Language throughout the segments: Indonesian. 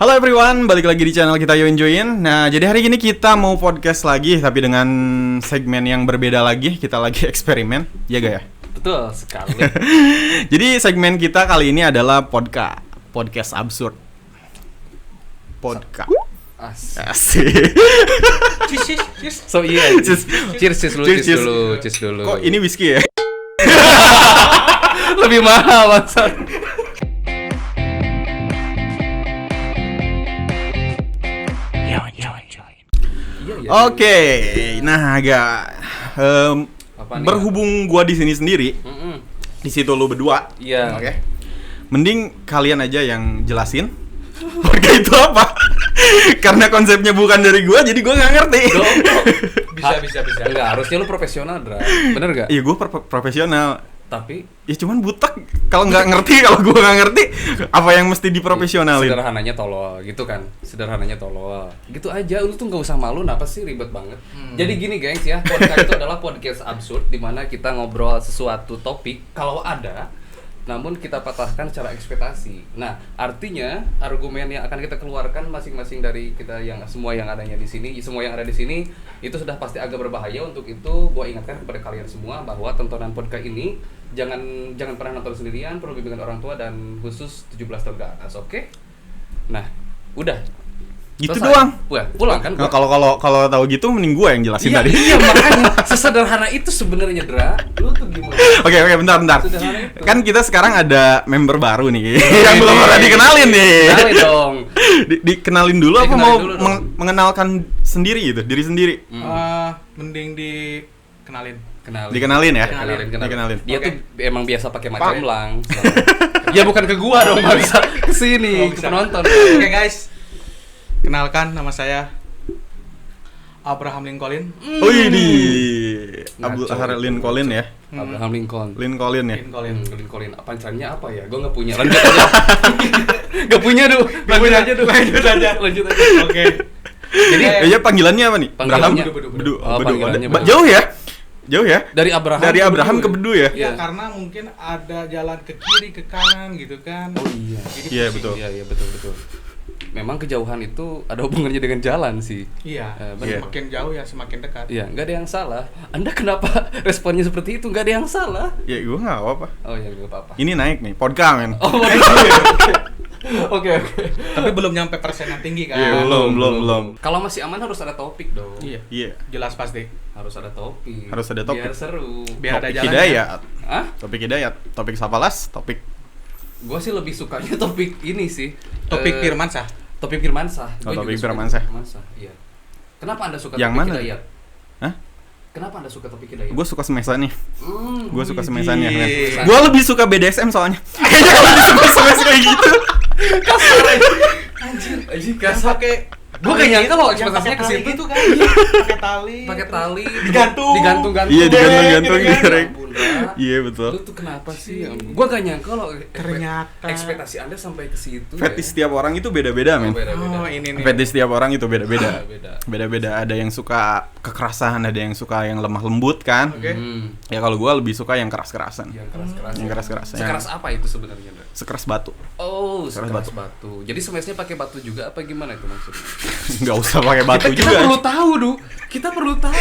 Halo everyone, balik lagi di channel kita Yo Enjoyin. Nah, jadi hari ini kita mau podcast lagi, tapi dengan segmen yang berbeda lagi. Kita lagi eksperimen, ya gak ya? Betul sekali. Jadi segmen kita kali ini adalah podcast absurd. Podcast. Asik. Cheers. So iya. Cheers dulu. Kok ini whisky ya? Lebih mahal bangsat. Oke, nah agak berhubung gua di sini sendiri, di situ lu berdua, Iya. Oke. Mending kalian aja yang jelasin podcast itu apa. Karena konsepnya bukan dari gua, jadi gua nggak ngerti. Bisa. Enggak, harusnya lu profesional, Dra. Bener gak? Iya, gua profesional. Tapi Ya cuman butek kalau nggak ngerti, kalau gua nggak ngerti, apa yang mesti diprofesionalin? sederhananya tolol gitu kan. Gitu aja, lu tuh nggak usah malu, kenapa sih ribet banget. Jadi gini gengs ya, podcast itu adalah podcast absurd di mana kita ngobrol sesuatu topik kalau ada, namun kita patahkan secara ekspektasi. Nah, artinya argumen yang akan kita keluarkan masing-masing dari kita yang semua yang ada di sini itu sudah pasti agak berbahaya. Untuk itu gua ingatkan kepada kalian semua bahwa tontonan podcast ini jangan pernah nonton sendirian, perlu bimbingan orang tua dan khusus 17 tahun ke atas, oke? Nah, udah. Gitu Selesai. doang. Wah, pulang kan? Nah, kalau tahu gitu mending gua yang jelasin tadi. Iya, makanya sesederhana itu sebenarnya, Dra. Lu tuh gimana? Oke, bentar. Sederhana itu. Kan kita sekarang ada member baru nih, yang belum pernah dikenalin nih. Kenalin dong. Dikenalin dulu apa Dikenalin mau dulu dong. mengenalkan sendiri gitu, diri sendiri? Mending dikenalin. Dikenalin ya? Dikenalin. Dia Oke. tuh emang biasa pakai macamlang. Ya bukan ke gua dong, bangsa. Ke sini, ke bisa. penonton. Oke guys, kenalkan nama saya Abraham Lincoln. Oh ini Ngaco. Abdul Lincoln ya? Abraham Lincoln. Lincoln ya? Lincoln. Apa caranya apa ya? Gua nggak punya. Lanjut aja. Gak punya, Du. Lanjut aja. Oke. Jadi Ya panggilannya apa nih? Panggilannya Bedu. Oh, panggilannya Bedu. Jauh ya? dari Abraham. Dari Abraham ke Bedu ya? Iya. Ya karena mungkin ada jalan ke kiri ke kanan gitu kan. Oh iya. Jadi Iya, pusing. betul. Iya, betul. Memang kejauhan itu ada hubungannya dengan jalan sih. Iya. Benar. Semakin jauh ya semakin dekat. Iya, nggak ada yang salah. Anda kenapa responnya seperti itu? Nggak ada yang salah. Ya gua nggak apa-apa. Oh ya, nggak apa-apa. Ini naik nih, podcast men. Oh, Oke. Tapi belum nyampe persen yang tinggi kan. Iya, belum. Kalau masih aman harus ada topik dong. Iya. Iya. Jelas pasti. Harus ada topik. Harus ada topik. Biar seru. Biar ada Topik jalannya. hidayat. Hah? Topik hidayat. Topik Sapalas. Topik Gue sih lebih sukanya topik ini sih. Topik Firmansyah. Topik Firmansyah. Oh, Gua topik juga suka Firmansyah. Firmansyah. Iya. Kenapa Anda suka Yang topik mana? hidayat? Hah? Kenapa Anda suka topik hidayat? Gue suka semesan nih. Gue suka semesannya. Widih. Gue lebih suka BDSM soalnya. Kayaknya kalau suka semes kayak gitu. kasar aja. Anjir, kasar. Pakai Gue gak nyangka loh yang ekspektasinya pakai ke tali situ. gitu kan. Pakai tali. Pakai tali, Digantung. digantung. Iya, digantung-gantung Gitu kan. direk. Ya ampun, Ra. Iya betul. Lu tuh kenapa sih? Gue gak nyangka loh Ternyata. ekspektasi Anda sampai ke situ. Fetish setiap orang itu beda-beda men. Oh, ini nih. Fetish setiap orang itu beda-beda. Beda. Beda-beda. Ada yang suka kekerasan, ada yang suka yang lemah lembut kan. Oke. Ya kalau gue lebih suka yang keras-kerasan. Yang keras-keras. Yang keras-keras. Sekeras apa itu sebenarnya, Dra? Sekeras batu. Oh, Sekeras sekeras batu. Jadi semesnya pakai batu juga apa gimana itu maksudnya? Nggak usah pakai batu kita juga. perlu tahu, Du. Kita perlu tahu.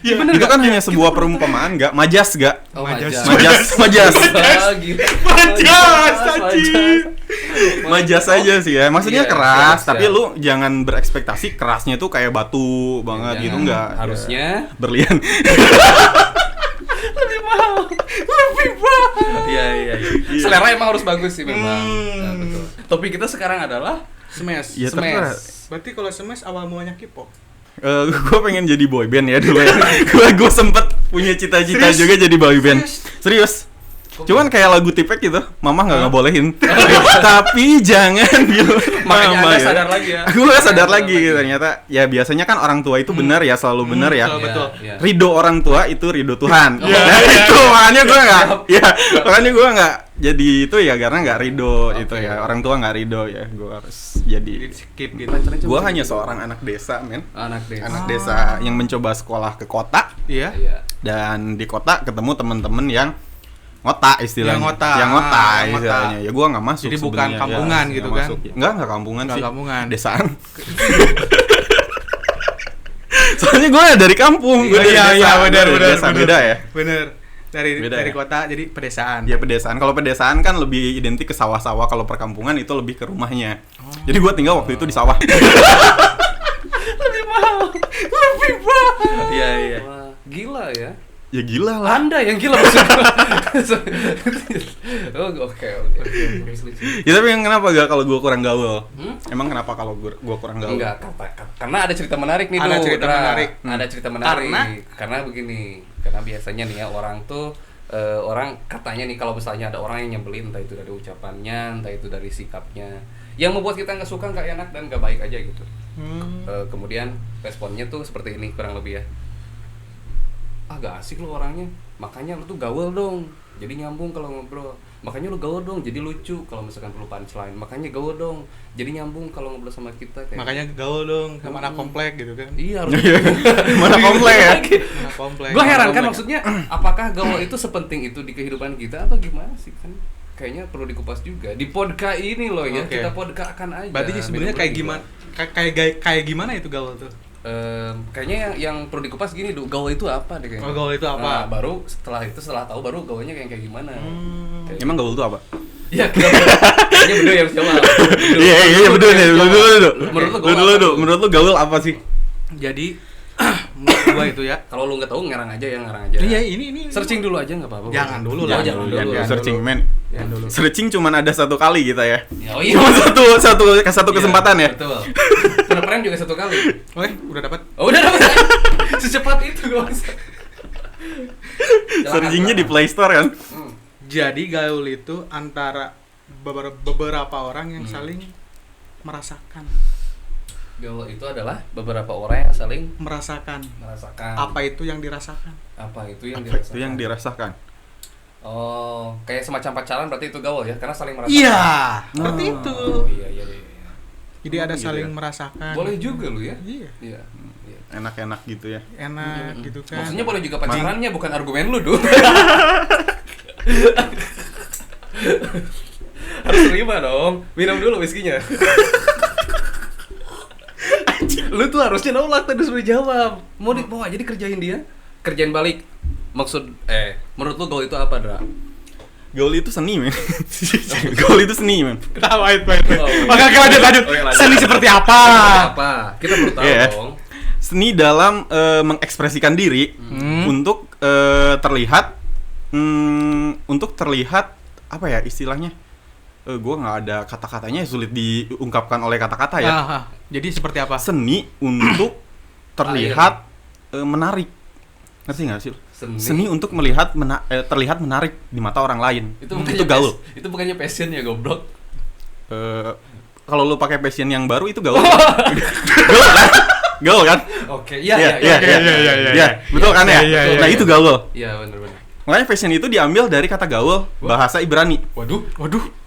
Ya, Bener itu nggak? kan hanya sebuah perumpamaan, nggak majas nggak? Oh, Majas. Majas. Ah, gila. Majas, anjing. Majas aja sih ya. Maksudnya Iya, keras, siap, tapi siap. lu jangan berekspektasi kerasnya tuh kayak batu banget Jangan. gitu enggak. Harusnya Berlian. Iya. Selera emang harus bagus sih memang. Nah, betul. Topik kita sekarang adalah Smash. Ya, terserah. Berarti kalau smash awal mulanya K-pop. Gue pengen jadi boyband ya dulu ya. Gue sempet punya cita-cita Serius? juga jadi boyband. Serius. Cuman kayak lagu Tipek gitu, mama nggak ngebolehin. Tapi jangan gitu. makanya Mama, Anda ya. sadar lagi ya. Aku gak sadar lagi ternyata. Ya biasanya kan orang tua itu benar ya, selalu benar ya. betul. Iya. Ridho orang tua itu ridho Tuhan. Oh, Nah, iya, itu iya. makanya gue nggak, Siap. ya makanya gue nggak jadi itu ya karena nggak ridho Oke. itu ya, orang tua nggak ridho ya, gue harus jadi. Skip gitu. Gue hanya seorang anak desa men, Anak desa. anak desa yang mencoba sekolah ke kota Iya. Iya. dan di kota ketemu teman-teman yang ngota istilahnya. Yang ngota. Istilahnya. Ya gua nggak masuk. Jadi bukan sebenarnya. kampungan Ya, gitu nggak kan? masuk. Enggak kampungan Nggak sih. kampungan. Desaan. Soalnya gue dari kampung, gue dari desa. benar. Desa beda ya. Bener. Dari Beda dari ya? kota jadi pedesaan. Ya pedesaan. Kalau pedesaan kan lebih identik ke sawah-sawah. Kalau perkampungan itu lebih ke rumahnya. Jadi gue tinggal waktu itu di sawah. Lebih mahal. Iya. Wah, gila ya. Ya gila lah. Anda yang gila maksudnya. Oh, oke. Ya tapi yang kenapa gak kalau gue kurang gaul? Hmm? Emang kenapa kalau gue kurang gaul? Enggak, karena ada cerita menarik nih Ada Du, cerita Dra. menarik. Ada cerita menarik. Karena begini, karena biasanya nih ya orang tuh orang katanya nih kalau misalnya ada orang yang nyebelin, entah itu dari ucapannya, entah itu dari sikapnya, yang membuat kita nggak suka, nggak enak dan nggak baik aja gitu. Kemudian responnya tuh seperti ini kurang lebih ya. Ah gak asik lo orangnya, makanya lo tuh gaul dong, jadi nyambung kalau ngobrol. Makanya lo gaul dong, jadi lucu kalau misalkan perlu punchline. Makanya gaul dong, jadi nyambung kalau ngobrol sama kita kayak. Makanya gaul dong sama anak komplek gitu kan. Iya harus. Mana komplek ya? Anak komplek. Gue heran kan komplek. maksudnya, apakah gaul itu sepenting itu di kehidupan kita atau gimana sih kan? Kayaknya perlu dikupas juga di podcast ini loh ya. Oke. Kita podcastakan aja. Berarti sebenarnya Beda-beda kayak juga. gimana? Kayak gimana itu gaul tuh? Kayaknya yang perlu dikupas gini, gaul itu apa deh kayaknya. Oh, gaul itu apa? Nah, baru setelah tahu baru gaulnya kayak gimana. Kayak- Emang gaul itu apa? Iya, kayaknya bener yang jawab. Iya betul nih. Menurut lu gaul apa sih? Jadi menurut gua itu ya. kalau lu nggak tahu ngarang aja. Iya, ini Searching dulu aja nggak apa-apa. Jangan dulu Ya, lah. jangan dulu. Jangan Searching dulu. men. Jangan dulu. Searching cuman ada satu kali kita ya. Oh iya. Cuma satu kesempatan ya. Betul. Pernah juga satu kali. Oke, udah dapat. Oh udah dapat. Secepat itu gak usah. Searchingnya di Play Store kan. Jadi gaul itu antara beberapa orang yang saling merasakan. Gaul itu adalah beberapa orang yang saling Merasakan merasakan. apa itu yang dirasakan. Apa itu yang Apa dirasakan? itu yang dirasakan? Oh, kayak semacam pacaran berarti itu gaul ya, karena saling merasakan. Iya, seperti Oh. itu. Oh, iya. Jadi ada gitu saling ya. merasakan. Boleh juga lu ya. Iya, Iya. Iya. Enak-enak gitu ya. enak gitu kan. Maksudnya boleh juga pacarannya, bukan argumen lu, Duh. Harus terima dong. Minum dulu whiskinya. Lu tuh harusnya nolak tadi sudah jawab. Mau aja dikerjain dia. Kerjain balik. Maksud menurut lu gaul itu apa, Dra? Gaul itu seni men. Gaul itu seni men. Ketawa itu. Oh, Oke, lanjut. Oke, lanjut. Seni seperti apa? Apa? Kita perlu tahu Iya. dong. Seni dalam mengekspresikan diri untuk terlihat apa ya istilahnya? Gue nggak ada kata-katanya, sulit diungkapkan oleh kata-kata ya. Jadi seperti apa? Seni untuk terlihat menarik. Ngerti nggak sih? Seni untuk terlihat menarik di mata orang lain. Itu gaul. Itu bukannya passion ya, goblok. Kalau lu pakai passion yang baru itu gaul. Gaul kan? Oke, Iya. iya. Betul kan ya? Iya, Nah, itu gaul. Iya, benar-benar. Makanya fashion itu diambil dari kata gaul, bahasa Ibrani. Waduh.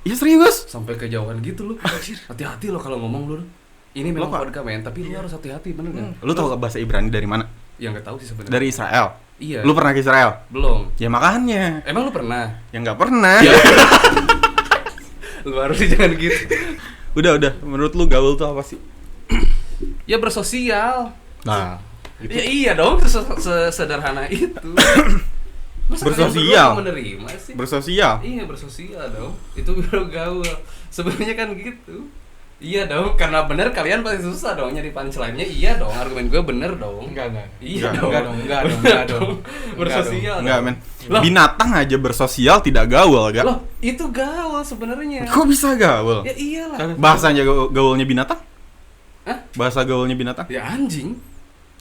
Iya serius. Sampai kejauhan gitu lu. Hati-hati lo kalau ngomong lu. Ini memang Lo, Pak. podcast men, tapi lu harus hati-hati, bener kan? Lu tahu bahasa Ibrani dari mana? Ya nggak tahu sih sebenarnya. Dari Israel. Iya. Lu pernah ke Israel? Belum. Ya makanya. Emang lu pernah? Ya nggak pernah. Ya. Lu harusnya jangan gitu. Udah. Menurut lu gaul tuh apa sih? Ya bersosial. Nah, Ya iya dong, sesederhana itu. Masa Bersosial. kalian berdua menerima sih? bersosial. Iya bersosial dong. Itu baru gaul. Sebenarnya kan gitu. Iya dong, karena bener kalian pasti susah dong nyari punchline-nya. Iya dong, argumen gue bener dong. Enggak. Iya Enggak dong. Enggak dong. Bersosial. Enggak, dong. men. Loh. Binatang aja bersosial tidak gaul, gak? Loh, itu gaul sebenarnya. Kok bisa gaul? Ya iyalah. Bahasanya gaulnya binatang? Hah? Bahasa gaulnya binatang? Ya anjing.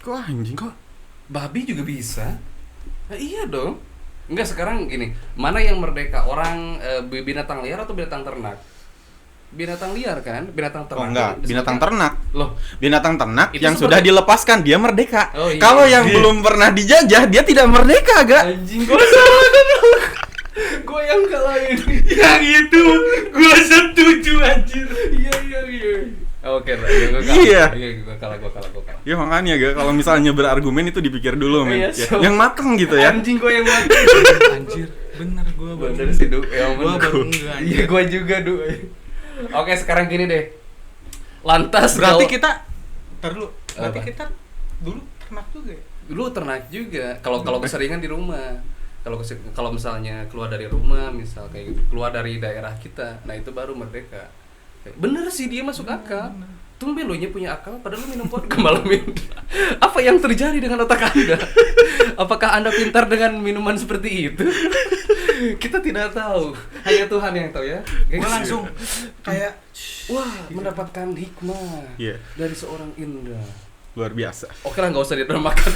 Kok anjing kok? Babi juga bisa. Nah, iya dong. Enggak, sekarang gini, mana yang merdeka, orang binatang liar atau binatang ternak? Binatang liar kan, binatang ternak. Oh enggak, binatang ternak. Loh, Binatang ternak Itu yang seperti- sudah dilepaskan dia merdeka. Oh, iya. Kalau yang belum pernah dijajah dia tidak merdeka, gak? anjing gue salah. Gue yang kalah ini. Yang itu gua setuju anjir. Iya. Oke, gue kalah. Iya. Gue kalah. Ya makanya gak, kalau misalnya berargumen itu dipikir dulu men. Iya, so- Yang mateng gitu ya. Anjing gue yang mati. Anjir, bener gue baru. Bener sih, Du. Ya, Gue bener. baru enggak. Iya, gue juga, Du. Oke, sekarang gini deh. Lantas Berarti kalau- kita ntar dulu. Berarti Apa? kita dulu ternak juga ya? dulu ternak juga. Kalau keseringan di rumah. Kalau misalnya keluar dari rumah, misal kayak gitu, keluar dari daerah kita, nah itu baru merdeka. Bener sih, dia masuk akal. Tumben lo nya punya akal, padahal lo minum vodka malam ini. Apa yang terjadi dengan otak Anda? Apakah Anda pintar dengan minuman seperti itu? Kita tidak tahu. Hanya Tuhan yang tahu ya. Gue langsung kayak wah, mendapatkan hikmah Iya. dari seorang Indah. Luar biasa. Oke lah, nggak usah dimakan.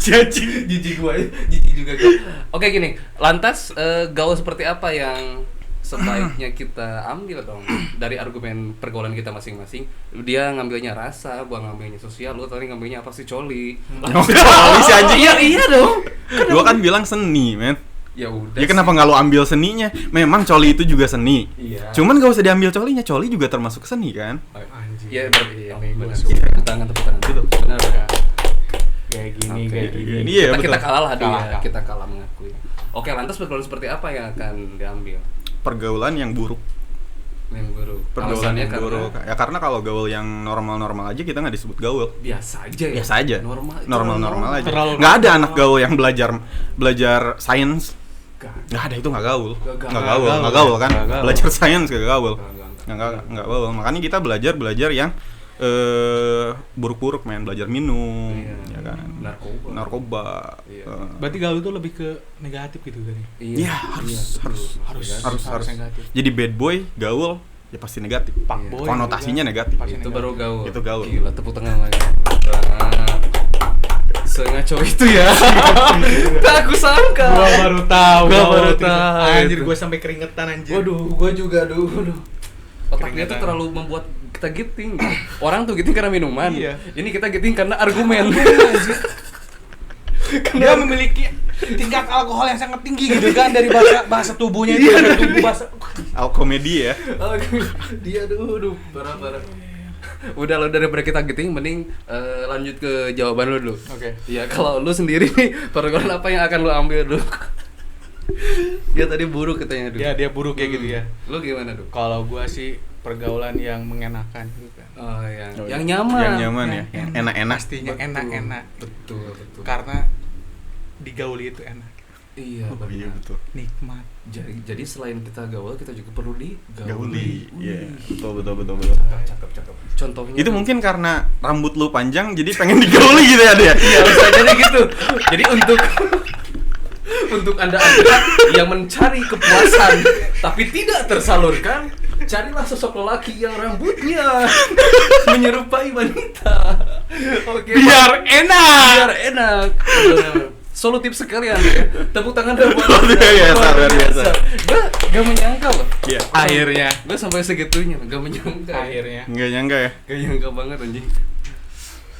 Jijik gue, jijik juga gue. Oke gini, lantas gaul seperti apa yang sebaiknya kita ambil dong dari argumen pergaulan kita masing-masing? Dia ngambilnya rasa, gua ngambilnya sosial, lu tadi ngambilnya apa sih, coli? Coli si anjing. Iya dong. Gua kan bilang seni, men. Ya udah. Ya kenapa nggak lo ambil seninya? Memang coli itu juga seni. Iya. Cuman gak usah diambil colinya, coli juga termasuk seni kan? anjir. Iya berarti. Sampai gua Benar. suka. Tepuk tangan. Betul. Benar. Kayak gini, Oke. kayak gini. Iya, kita betul. kalah lah dia. Kalah. Kita kalah mengakui. Oke, lantas pergaulan seperti apa yang akan diambil? Pergaulan yang buruk. Yang buruk. Pergaulan Alasannya yang karena buruk. Ya karena kalau gaul yang normal-normal aja kita nggak disebut gaul. biasa aja ya. Biasa aja. Normal aja. Terlalu Nggak ada normal. anak gaul yang belajar sains. Gak. Nggak ada, itu nggak gaul. Nggak Nggak gaul. gaul kan? Nggak gaul. Belajar sains nggak gaul. Enggak. Nggak gaul. Makanya kita belajar yang buruk-buruk, men, belajar minum, Iya. ya kan, Narkoba. narkoba. Iya. Berarti gaul itu lebih ke negatif gitu kan? Iya, harus. negatif. Jadi bad boy, gaul, ya pasti negatif. Pak boy Konotasinya juga negatif. pasti Itu negatif. baru gaul. Itu gaul. Gila, tepuk tangan lagi. Sengaco itu ya. Tak aku sangka. Gua baru tahu. Gua gaul baru itu. tahu. Anjir, gua sampai keringetan anjir. Waduh, gua juga waduh. Otaknya tuh Keringetan. terlalu membuat kita giting. Orang tuh giting karena minuman. Iya. Ini kita giting karena argumen. Dia memiliki tingkat alkohol yang sangat tinggi gitu kan, dari bahasa tubuhnya itu. Iya. Tubuh bahasa. Alkomedi ya. Dia aduh, parah. Udah lo, daripada kita giting, mending lanjut ke jawaban lo dulu. Oke. Ya kalau lu sendiri nih, pergaulan apa yang akan lu ambil dulu? Dia tadi buruk katanya dulu. Dia buruk kayak gitu ya. Lu gimana dulu? Kalau gua sih pergaulan yang mengenakan gitu kan. Oh, yang nyaman. Yang nyaman ya, yang enak-enak. Pastinya Betul. enak-enak. Betul. Karena digauli itu enak. Iya, Oh, iya benar. betul. Nikmat. Jadi selain kita gaul, kita juga perlu digauli. Gauli. Iya, Wih. betul. Cakep. Contohnya Itu mungkin karena rambut lu panjang jadi pengen digauli gitu ya dia. Iya, bisa jadi gitu. Jadi untuk Anda yang mencari kepuasan tapi tidak tersalurkan, carilah sosok lelaki yang rambutnya menyerupai wanita. Oke. Biar enak. enak. Solutif sekali Anda ya. Tepuk tangan dong buat Anda. Luar biasa. Gue gak menyangka loh. Iya. Akhirnya. Gue sampai segitunya, gak menyangka. Akhirnya. Nggak nyangka ya. Gak nyangka banget anjing.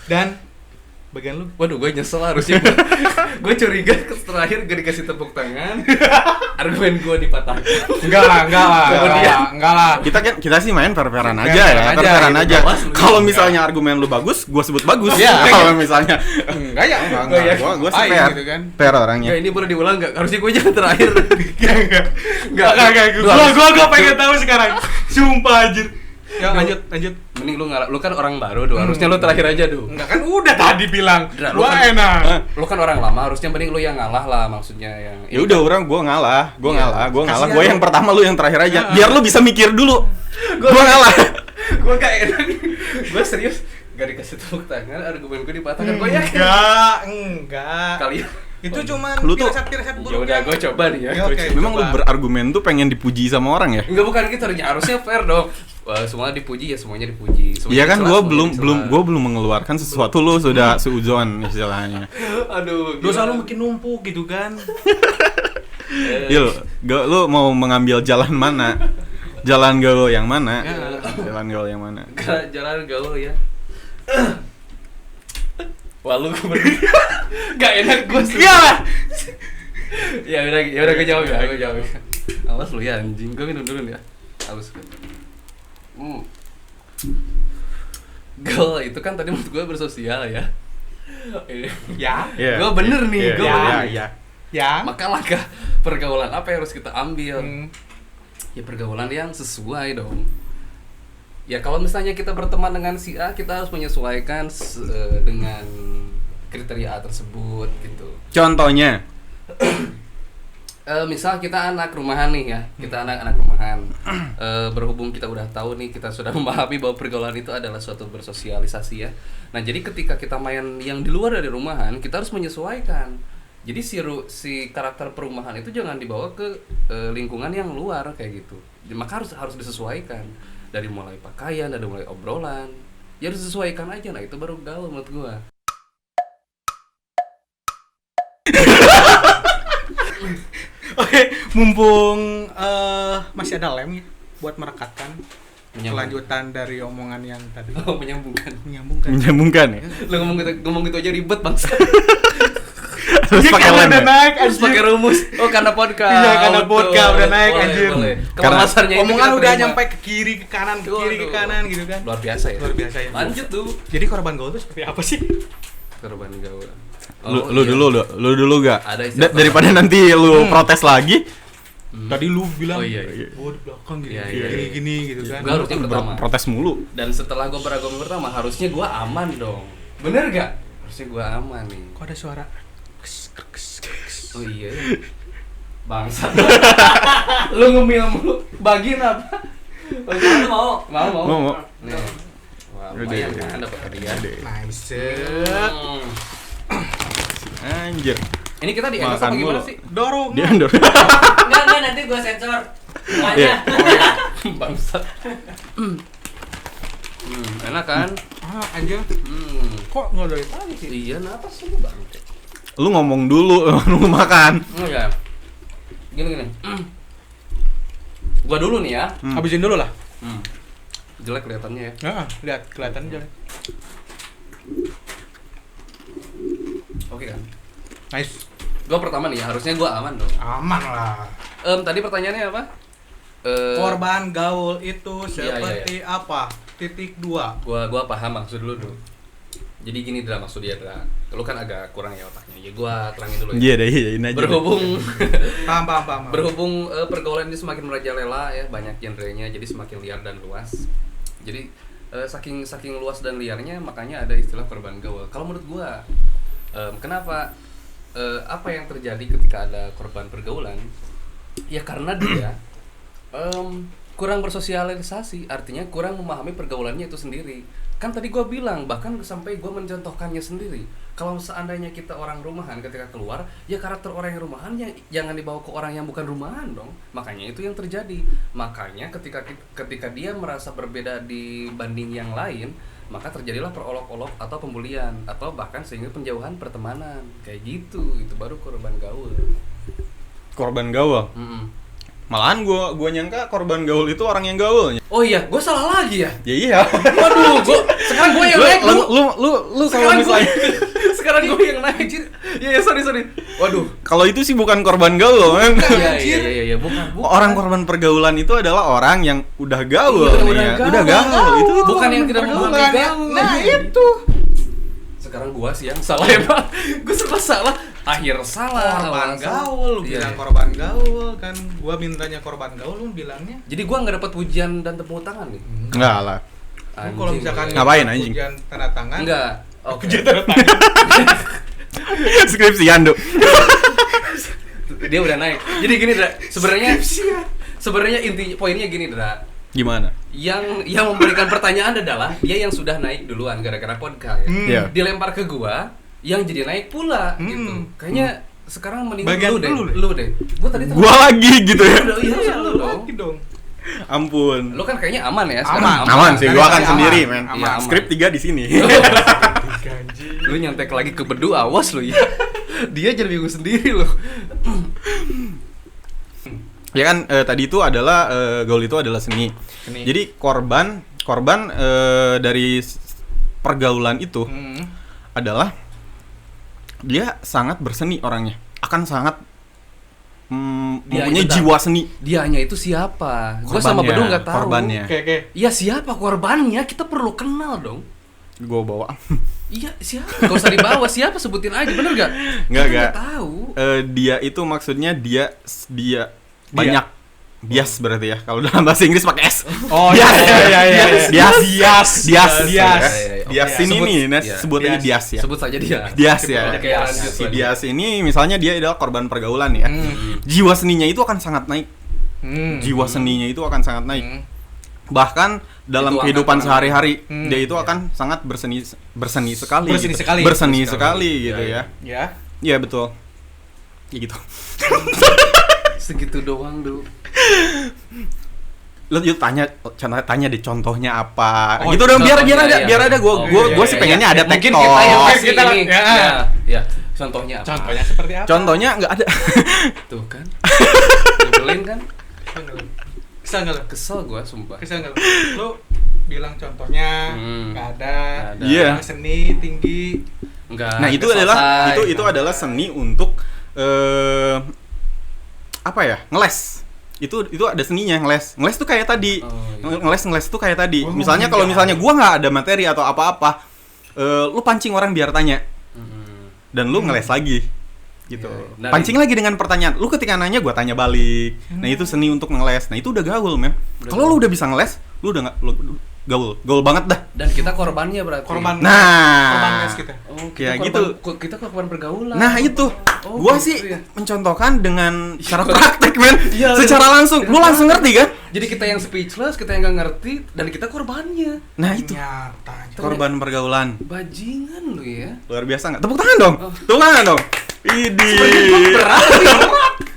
Dan bagian lu Waduh, gue nyesel harusnya. Gue curiga terakhir gak dikasih tepuk tangan. Argumen gue dipatahkan. enggak lah. Enggak lah. Kita sih main fair-fairan aja Fair-fairan ya, aja, fair-fairan gitu. aja. Awas lu. Kalau misalnya argumen lu bagus, gua sebut bagus. Iya. Kalau misalnya Enggak ya. enggak, gua sih fair. gitu kan. Fair orangnya. Ya ini boleh diulang gak? Harusnya gue jangan terakhir. Enggak. Gua pengen tahu sekarang. Sumpah anjir. Ya lanjut. Mending lu kan orang baru doh. Harusnya lu terakhir aja doh. Enggak kan udah tadi bilang. Udah, Gua kan- enak. Lu kan orang lama, harusnya mending lu yang ngalah lah, maksudnya yang Ya udah gua ngalah. Iya. Gua Kasihan Gua lu. yang pertama, lu yang terakhir aja. Biar lu bisa mikir dulu. Gua ngalah. Gue gak enak. Gue serius gak dikasih tepuk tangan, argumen gue dipatahkan. Gue yakin Enggak. kalian. Itu cuman Lu tuh- pirasat-pirasat Ya buruk. udah, yang- gue coba nih ya. Ya, Gua oke. coba. Memang lu Coba. berargumen tuh pengen dipuji sama orang ya? Enggak, bukan gitu, harusnya fair dong. Wah, semua dipuji ya, semuanya dipuji. Semuanya Iya kan, dicela, gua semuanya dicela. belum mengeluarkan sesuatu, lu sudah seuzon istilahnya. Aduh, Dosa gimana? lu makin numpuk gitu kan. Yul, lu mau mengambil jalan mana? Jalan gaul yang mana? Ya. Jalan gaul yang mana? Jalan gaul ya. Wah, lu gak enak gue sih. Ya udah gue jawab ya, gue jawab. Awas lu ya anjing, gue minum dulu ya. Awas. gaul itu kan tadi menurut gue bersosial ya. Ya. Gue bener nih, gue bener. Ya. Maka langkah pergaulan apa yang harus kita ambil? Ya pergaulan yang sesuai dong. Ya kalau misalnya kita berteman dengan si A, kita harus menyesuaikan dengan kriteria A tersebut gitu. Contohnya misal kita anak rumahan nih ya, kita anak rumahan. Berhubung kita udah tahu nih, kita sudah memahami bahwa pergaulan itu adalah suatu bersosialisasi ya. Nah jadi ketika kita main yang di luar dari rumahan, kita harus menyesuaikan. Jadi si karakter perumahan itu jangan dibawa ke lingkungan yang luar kayak gitu. Maka harus disesuaikan dari mulai pakaian, dari mulai obrolan. Ya harus disesuaikan aja, nah itu baru gaul menurut gua. Oke, mumpung masih ada lem ya buat merekatkan kelanjutan dari omongan yang tadi. Oh, menyambungkan menyambungkan ya. Lu ngomong gitu aja ribet bangsa. Harus pakai lem. Udah naik Harus pakai rumus. Oh, karena podcast. Iya, karena podcast udah naik anjir. Karena masarnya omongan udah nyampe ke kiri ke kanan ke kiri ke kanan gitu kan. Luar biasa ya. Luar biasa ya. Lanjut tuh. Jadi korban gaul itu seperti apa sih? Korban gaul. Lu dulu gak? Ada istilah Daripada nanti lu protes lagi. Tadi lu bilang, iya. oh di belakang gitu, Iya. gini gitu kan. Gua harusnya pertama. Protes mulu. Dan setelah gue beragama pertama, harusnya gue aman dong. Bener gak? Harusnya gue aman nih. Kok ada suara? Oh iya. Bangsa. Lu ngemil mulu. Bagiin apa? Lu mau. Nih. Wah, lumayan kan dapat hadiah. Nice. Anjir. Ini kita di endorse apa gimana sih? Dorong. Dia endor. Enggak, nanti gua sensor. Iya. Bangsat. Enak kan? Anjir. Kok nggak dari tadi sih? Iya, kenapa sih lu bangke? Lu ngomong dulu, lu makan. Oh ya. Gini. Gua dulu nih ya. Habisin dulu lah. Jelek kelihatannya ya. Lihat kelihatan jelek. Oke kan? Nice. Gua pertama nih, harusnya gua aman dong. Aman lah. Tadi pertanyaannya apa? Korban gaul itu Iya. seperti apa? Titik 2. Gua paham maksud lu dulu. Jadi gini Dra, maksud dia Dra. Lu kan agak kurang ya otaknya. Ya gua terangin dulu ya. Iya deh, ini aja. Paham. Berhubung pergaulan ini semakin merajalela ya, banyak genrenya, jadi semakin liar dan luas. Jadi saking luas dan liarnya, makanya ada istilah korban gaul. Kalau menurut gua, kenapa apa yang terjadi ketika ada korban pergaulan? Ya karena dia kurang bersosialisasi, artinya kurang memahami pergaulannya itu sendiri. Kan tadi gue bilang, bahkan sampai gue mencontohkannya sendiri. Kalau seandainya kita orang rumahan ketika keluar, ya karakter orang yang rumahan jangan dibawa ke orang yang bukan rumahan dong. Makanya itu yang terjadi. Makanya ketika dia merasa berbeda dibanding yang lain, maka terjadilah perolok-olok atau pembulian atau bahkan sehingga penjauhan pertemanan. Kayak gitu, itu baru korban gaul. Korban gaul. Malahan gua nyangka korban gaul itu orang yang gaulnya. Oh iya, gue salah lagi ya? Ya iya. Waduh, sekarang gue yang naik. Lu kalau misalnya Sekarang gue yang naik. Iya, sorry. Waduh. kalau itu sih bukan korban gaul, kan? Iya, bukan. Orang korban pergaulan itu adalah orang yang udah gaul Iya, nih udah ya. gaul. Udah gaul. Itu Bukan yang tidak memahami gaul. Nah, itu. Sekarang gua sih yang salah ya, Pak. Gua serba salah. Akhir salah. Korban awal gaul, lu Iya. bilang korban gaul kan. Gua mintanya korban gaul, lu bilangnya. Jadi gua nggak dapat pujian dan tepuk tangan nih. enggak lah. Lu kalau misalkan Ngapain, anjing? Pujian tanda tangan. Enggak. Oke. Pujian tanda tangan. Skripsian, Dok. Dia udah naik. Jadi gini, Dra. Sebenarnya inti poinnya gini, Dra. Gimana? Yang memberikan pertanyaan adalah dia yang sudah naik duluan gara-gara podcast ya. Iya. Dilempar ke gua, yang jadi naik pula gitu. Kayaknya sekarang mending Bagian lu deh. Gua tadi Gua lagi gitu ya. Iya, lu dong. Lagi dong. Ampun. Lu kan kayaknya aman ya sekarang. Aman sih, gua akan Aman. sendiri, men. Iya, aman. Skrip 3 di sini. Lu nyontek lagi ke Bedu, awas lu ya. Dia jadi bingung sendiri lu. Ya kan tadi itu adalah gaul itu adalah seni. Jadi korban dari pergaulan itu adalah dia sangat berseni orangnya. Akan sangat mempunyai itu jiwa seni. Dianya itu siapa? Gua sama Bedu enggak tahu. Korbannya. Oke. Ya siapa korbannya? Kita perlu kenal dong. Gue bawa. Iya, siapa? Gak usah dibawa, siapa sebutin aja, bener gak? Enggak. Tahu. Dia itu maksudnya dia banyak bias berarti ya. Kalau dalam bahasa Inggris pakai S. Oh Bias. Bias. Ini nih, sebut aja Dias ya. Sebut saja dia. Dias ya. Kayak Si Dias ini misalnya dia adalah korban pergaulan ya. Jiwa seninya itu akan sangat naik. Jiwa seninya itu akan sangat naik. Bahkan dalam Itu kehidupan akan sehari-hari dia itu akan sangat berseni sekali. Berseni sekali gitu ya. Ya. Iya betul. Ya gitu. Segitu doang, Du. Lu tanya deh contohnya apa. Oh, gitu dong biar contohnya, ada iya. biar ada gue sih pengennya ada Mungkin tektok. kita yang Mungkin kasih kita ini. ya. Ya. Contohnya apa? Contohnya seperti apa? Contohnya nggak ada. Tuh kan. Nyebelin kan? Kesel nggak lo? Kesel gua sumpah. Kesel nggak lo? Lo bilang contohnya nggak ada. Nggak ada. Iya. Yang seni tinggi. Enggak. Nah, itu adalah seni untuk apa ya? Ngeles. Itu ada seninya ngeles. Ngeles tuh kayak tadi. Oh, iya. Ngeles tuh kayak tadi. Oh, Misalnya kalau misalnya gua nggak ada materi atau apa-apa, lu pancing orang biar tanya. Dan lu ngeles lagi. Gitu. Iya. Pancing lagi dengan pertanyaan. Lu ketika nanya gua tanya balik. Nah, itu seni untuk ngeles. Nah, itu udah gaul, men. Kalau lu udah bisa ngeles, lu udah gaul banget dah. Dan kita korbannya berarti. Korban Nah, mes kita. Oh, ya kita gitu. Kita korban pergaulan. Nah itu, Oh, gua gitu sih ya. mencontohkan dengan cara praktek, men. Iya, Secara langsung, lu langsung ngerti kan? Jadi kita yang speechless, kita yang nggak ngerti, dan kita korbannya. Nah itu, Nyata. korban pergaulan. Bajingan lu ya. Luar biasa nggak? Tepuk tangan dong, tepuk tangan dong. Idi.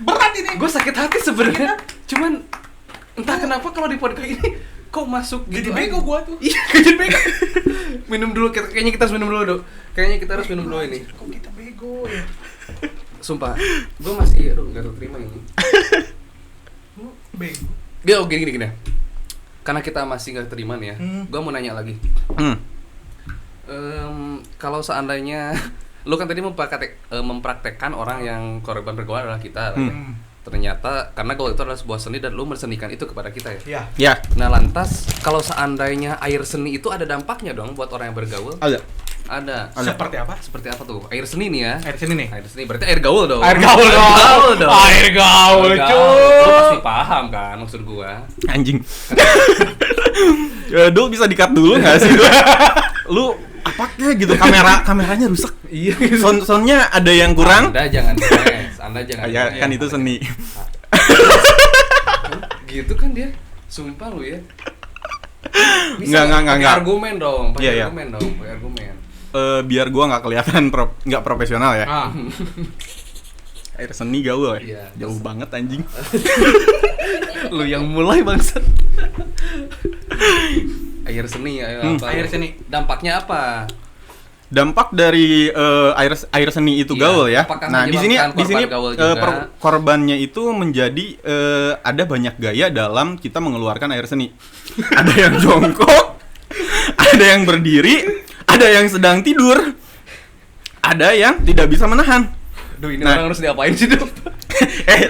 Berat ini. Gue sakit hati sebenarnya. Cuman entah kenapa kalau di podcast ini kok masuk Jadi gitu bego aja. gua tuh. Iya, jadi bego. Minum dulu, kayaknya kita harus minum dulu, Dok. Kayaknya kita harus minum dulu ini. Kok kita bego ya? Sumpah, gue masih nggak terima ini. Lu bego. Dia gini. Karena kita masih nggak terima nih ya. Gue mau nanya lagi. Kalau seandainya lu kan tadi mempraktekkan orang yang korban pergaulan adalah kita. Ternyata karena kalau itu adalah sebuah seni dan lu mersenikan itu kepada kita ya. Iya. Ya, Nah lantas kalau seandainya air seni itu ada dampaknya dong buat orang yang bergaul? ada. Ada. Seperti apa? Seperti apa tuh? Air seni nih ya. Air sini nih. Air seni berarti air gaul dong. Air gaul dong. Air gaul, cuy. Lu pasti paham kan maksud gua. Anjing. Dul bisa di-cut dulu nggak sih, Dul? Lu apakah gitu kameranya rusak. Iya. Soundnya ada yang kurang. Anda jangan stres. Anda jangan. Ya kan itu seni. Gitu kan dia. Sumpah lu ya. Enggak. Pakai argumen dong. Pakai Iya. argumen dong. Pakai argumen. Biar gua nggak kelihatan nggak profesional ya. Ah. Air seni gaul ya. Iya. Jauh banget anjing. Lu yang mulai bangsat. Air seni ya. Apa? Air seni. Dampaknya apa? Dampak dari air seni itu Iya, gaul ya. apakah Nah, di sini menyebabkan korban gaul juga? korbannya itu menjadi ada banyak gaya dalam kita mengeluarkan air seni. Ada yang jongkok, ada yang berdiri, ada yang sedang tidur, ada yang tidak bisa menahan. Duh, ini Nah. orang harus diapain sih, Dok?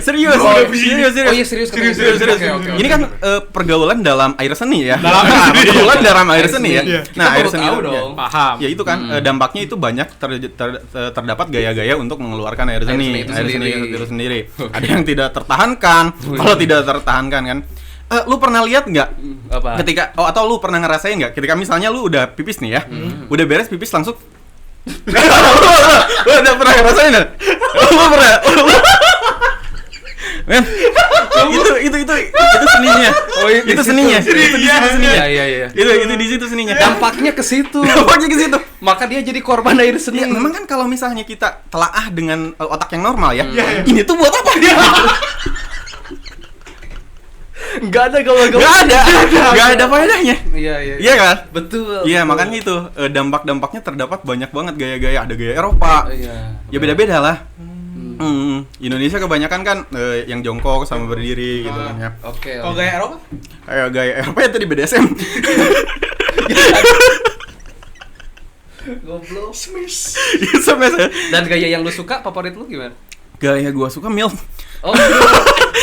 Serius. Oh iya serius. Ini kan pergaulan dalam air seni ya. Dalam Pergaulan dalam air Air seni ya. seni. Nah, Kita air baru seni tahu itu- dong. Paham. Ya itu kan dampaknya itu banyak terdapat gaya-gaya untuk mengeluarkan air seni. Air seni itu Sendiri. Ada yang tidak tertahankan. Kalau tidak tertahankan kan. Lu pernah lihat nggak Apa? ketika atau lu pernah ngerasain nggak ketika misalnya lu udah pipis nih ya, udah beres pipis langsung lu udah pernah ngerasain nggak? Lu pernah? Men, itu seninya. Oh, itu seninya. Itu di situ seninya. Iya. Itu di situ seninya. Dampaknya ke situ. Dampaknya ke situ. Maka dia jadi korban air seni. Ya, memang kan kalau misalnya kita telaah dengan otak yang normal ya, ini tuh buat apa dia? Enggak ada gaul-gaul. Gak ada faedahnya. Iya. Iya kan? Betul. Iya, makanya itu dampak-dampaknya terdapat banyak banget gaya-gaya. Ada gaya Eropa. Iya. Ya beda-beda lah. Indonesia kebanyakan kan yang jongkok sama berdiri gitu kan ya. Oke. Kalau gaya Eropa? Kayak gaya Eropa ya tadi BDSM. Goblok. Sama saya. Dan gaya yang lu suka favorit lu gimana? Gaya gua suka MILF. Oh,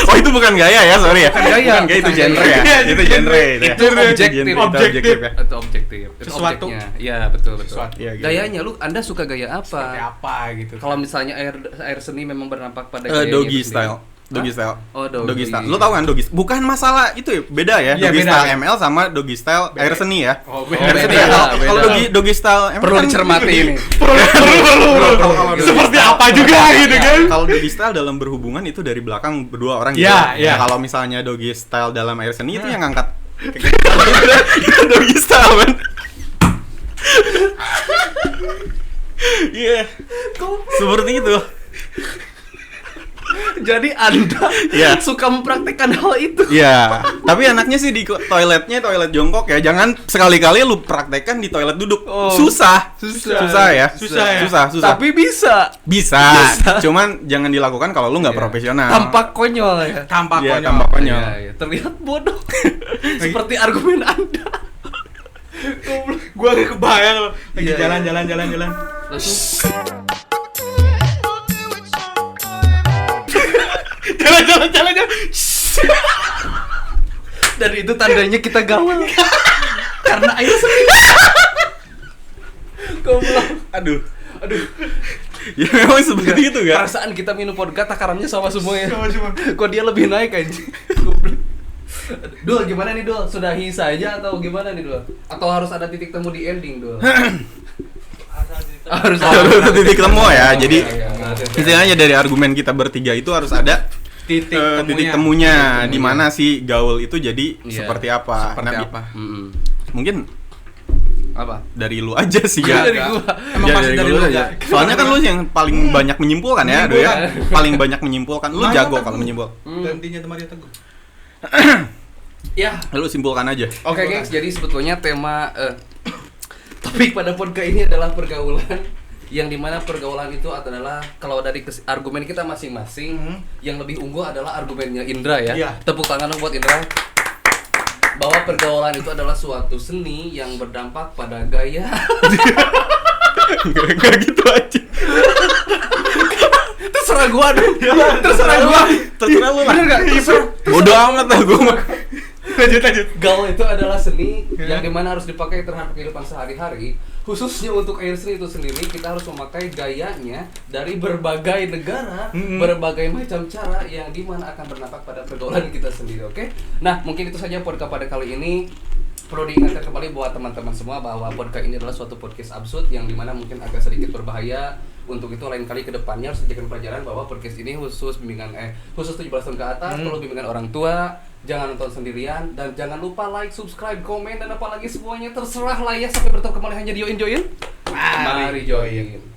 Oh itu bukan gaya ya, sorry ya. Bukan gaya, Bukan gaya, itu bukan genre gaya. ya. Itu genre itu ya. Itu objektif. Itu Objektif. ya. Itu objektif. Itu Sesuatu. objeknya. Iya, betul. Sesuatu. Iya, gitu. Gayanya Anda suka gaya Seperti apa? apa gitu. Kalau misalnya air seni memang berdampak pada gayanya Doggy itu style. sendiri. Doggy style. Oh, doggy. style. Lo tau kan doggy? Bukan masalah itu ya, beda ya. Iya, Doggy beda, style beda. ML sama doggy style air seni ya. Oh, Air beda, seni ya. beda. Kalau doggy style ML Perlu kan dicermati ini. Kalau Seperti doggy apa juga gitu kan. Kalau doggy style dalam berhubungan itu dari belakang berdua orang gitu. Iya, iya. Nah, kalau misalnya doggy style dalam air seni itu yang ngangkat itu doggy style kan. Iya. Seperti itu. Jadi Anda Iya. suka mempraktekkan hal itu. Iya, tapi anaknya sih di toiletnya toilet jongkok ya. Jangan sekali-kali lu praktekkan di toilet duduk. Oh. Susah ya. Susah ya? Susah. Tapi bisa. Bisa. Cuman jangan dilakukan kalau lu nggak Iya. profesional. Tampak konyol ya. Tampak Iya, konyol. tampak konyol. Iya, iya. Terlihat bodoh. Seperti argumen Anda. Gua gak kebayang loh. Lagi Iya, jalan. Langsung Jalan. dan itu tandanya kita gaul. Karena air seni. Goblok. Aduh. Ya memang seperti itu kan. Perasaan kita minum vodka takarannya sama semuanya. Sama. Kok dia lebih naik aja. Goblok. Dul, gimana nih Dul? Sudahi saja atau gimana nih Dul? Atau harus ada titik temu di ending Dul? Harus Ada titik temu ya. Jadi Iya. istilahnya dari argumen kita bertiga itu harus ada Titik titik temunya. temunya Titik di mana sih gaul itu jadi Iya. seperti apa. Seperti Nah, apa? Mungkin Apa? dari lu aja sih Iya, ya. dari gua. Emang pasti dari lu, aja. Gak? Soalnya kan lu yang paling banyak menyimpulkan ya, Aduh ya. Menyimpulkan. Paling banyak menyimpulkan. Lu Mana jago Teguh? kalau menyimpul. Gantinya Maria Teguh. Ya. Lu simpulkan aja. Oke gengs, jadi sebetulnya tema topik pada podcast ini adalah pergaulan, yang dimana pergaulan itu adalah kalau dari argumen kita masing-masing, yang lebih unggul adalah argumennya Indra ya. Iya. Tepuk tangan dong buat Indra. Bahwa pergaulan itu adalah suatu seni yang berdampak pada gaya. Enggak gitu aja. Terserah gua dong. Terserah gua. Terserah lu lah. Bener nggak? Terserah. Bodoh amat lah gua mah. Lanjut. Gaul itu adalah seni Ya. yang dimana harus dipakai terhadap kehidupan sehari-hari. Khususnya untuk air seni itu sendiri, kita harus memakai gayanya dari berbagai negara, berbagai macam cara yang dimana akan berdampak pada pergaulan kita sendiri. Oke? Nah, mungkin itu saja podcast pada kali ini. Perlu diingatkan kembali buat teman-teman semua bahwa podcast ini adalah suatu podcast absurd yang dimana mungkin agak sedikit berbahaya. Untuk itu lain kali ke depannya harus dijadikan pelajaran bahwa podcast ini khusus bimbingan khusus 17 tahun ke atas, perlu bimbingan orang tua, jangan nonton sendirian, dan jangan lupa like, subscribe, komen, dan apalagi semuanya terserah lah ya. Sampai bertemu kembali hanya di Join. Mari join.